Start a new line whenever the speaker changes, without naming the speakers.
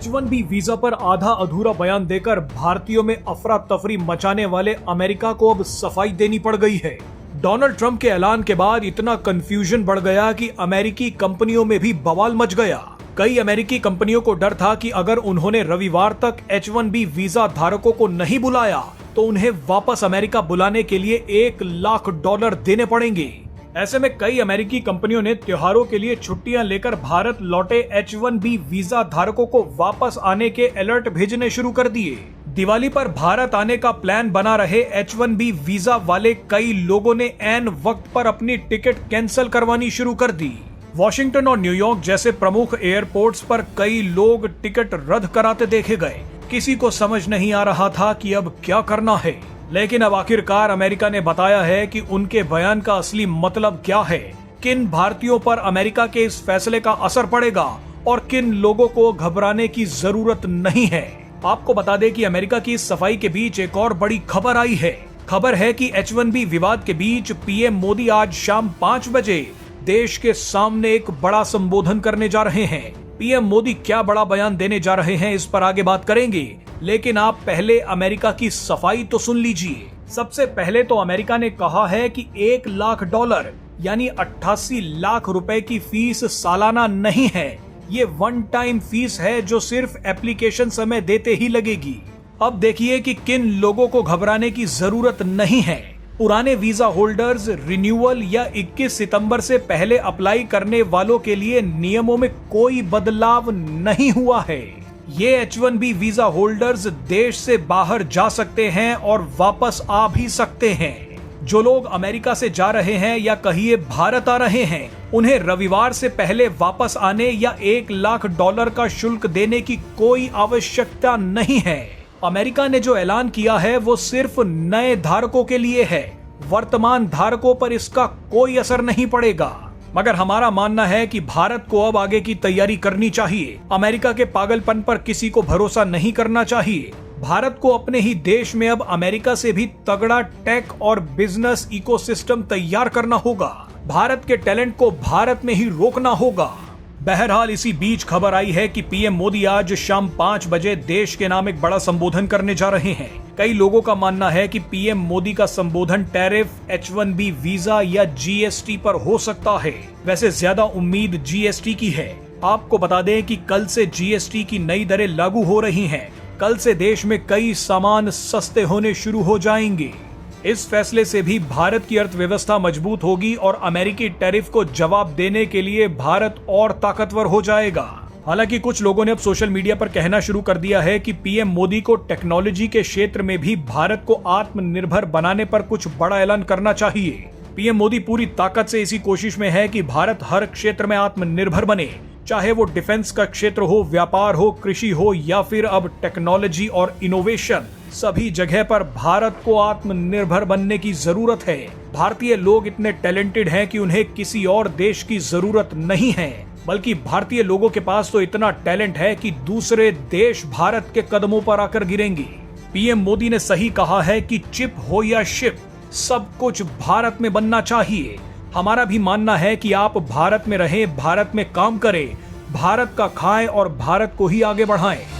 H1B visa पर आधा अधूरा बयान देकर भारतीयों में अफरा तफरी मचाने वाले अमेरिका को अब सफाई देनी पड़ गई है। डोनाल्ड ट्रंप के ऐलान के बाद इतना कंफ्यूजन बढ़ गया कि अमेरिकी कंपनियों में भी बवाल मच गया। कई अमेरिकी कंपनियों को डर था कि अगर उन्होंने रविवार तक H1B वीजा धारकों को नहीं बुलाया तो उन्हें वापस अमेरिका बुलाने के लिए $1 लाख देने पड़ेंगे। ऐसे में कई अमेरिकी कंपनियों ने त्योहारों के लिए छुट्टियां लेकर भारत लौटे H1B वीजा धारकों को वापस आने के अलर्ट भेजने शुरू कर दिए। दिवाली पर भारत आने का प्लान बना रहे H1B वीजा वाले कई लोगों ने ऐन वक्त पर अपनी टिकट कैंसिल करवानी शुरू कर दी। वॉशिंगटन और न्यूयॉर्क जैसे प्रमुख एयरपोर्ट्स पर कई लोग टिकट रद्द कराते देखे गए। किसी को समझ नहीं आ रहा था कि अब क्या करना है, लेकिन अब आखिरकार अमेरिका ने बताया है कि उनके बयान का असली मतलब क्या है, किन भारतीयों पर अमेरिका के इस फैसले का असर पड़ेगा और किन लोगों को घबराने की जरूरत नहीं है। आपको बता दें कि अमेरिका की इस सफाई के बीच एक और बड़ी खबर आई है। खबर है कि H1B विवाद के बीच पीएम मोदी आज शाम 5 बजे देश के सामने एक बड़ा संबोधन करने जा रहे हैं। पीएम मोदी क्या बड़ा बयान देने जा रहे हैं, इस पर आगे बात करेंगे, लेकिन आप पहले अमेरिका की सफाई तो सुन लीजिए। सबसे पहले तो अमेरिका ने कहा है कि $1 लाख यानी 88 लाख रुपए की फीस सालाना नहीं है। ये वन टाइम फीस है जो सिर्फ एप्लीकेशन समय देते ही लगेगी। अब देखिए कि किन लोगों को घबराने की जरूरत नहीं है। पुराने वीजा होल्डर्स, रिन्यूअल या 21 सितंबर से पहले अप्लाई करने वालों के लिए नियमों में कोई बदलाव नहीं हुआ है। ये H1B वीजा होल्डर्स देश से बाहर जा सकते हैं और वापस आ भी सकते हैं। जो लोग अमेरिका से जा रहे हैं या कहिए भारत आ रहे हैं, उन्हें रविवार से पहले वापस आने या $1 लाख का शुल्क देने की कोई आवश्यकता नहीं है। अमेरिका ने जो ऐलान किया है वो सिर्फ नए धारकों के लिए है। वर्तमान धारकों पर इसका कोई असर नहीं पड़ेगा। मगर हमारा मानना है कि भारत को अब आगे की तैयारी करनी चाहिए। अमेरिका के पागलपन पर किसी को भरोसा नहीं करना चाहिए। भारत को अपने ही देश में अब अमेरिका से भी तगड़ा टेक और बिजनेस इकोसिस्टम तैयार करना होगा। भारत के टैलेंट को भारत में ही रोकना होगा। बहरहाल इसी बीच खबर आई है कि पीएम मोदी आज शाम 5 बजे देश के नाम एक बड़ा संबोधन करने जा रहे हैं। कई लोगों का मानना है कि पीएम मोदी का संबोधन टैरिफ, H1B वीजा या GST पर हो सकता है। वैसे ज्यादा उम्मीद GST की है। आपको बता दें कि कल से GST की नई दरें लागू हो रही हैं। कल से देश में कई सामान सस्ते होने शुरू हो जाएंगे। इस फैसले से भी भारत की अर्थव्यवस्था मजबूत होगी और अमेरिकी टैरिफ को जवाब देने के लिए भारत और ताकतवर हो जाएगा। हालांकि कुछ लोगों ने अब सोशल मीडिया पर कहना शुरू कर दिया है कि पीएम मोदी को टेक्नोलॉजी के क्षेत्र में भी भारत को आत्मनिर्भर बनाने पर कुछ बड़ा ऐलान करना चाहिए। पीएम मोदी पूरी ताकत से इसी कोशिश में है कि भारत हर क्षेत्र में आत्मनिर्भर बने, चाहे वो डिफेंस का क्षेत्र हो, व्यापार हो, कृषि हो या फिर अब टेक्नोलॉजी और इनोवेशन। सभी जगह पर भारत को आत्मनिर्भर बनने की जरूरत है। भारतीय लोग इतने टैलेंटेड हैं कि उन्हें किसी और देश की जरूरत नहीं है, बल्कि भारतीय लोगों के पास तो इतना टैलेंट है कि दूसरे देश भारत के कदमों पर आकर गिरेंगे। पीएम मोदी ने सही कहा है कि चिप हो या शिप, सब कुछ भारत में बनना चाहिए। हमारा भी मानना है कि आप भारत में रहें, भारत में काम करें, भारत का खाएं और भारत को ही आगे बढ़ाएं।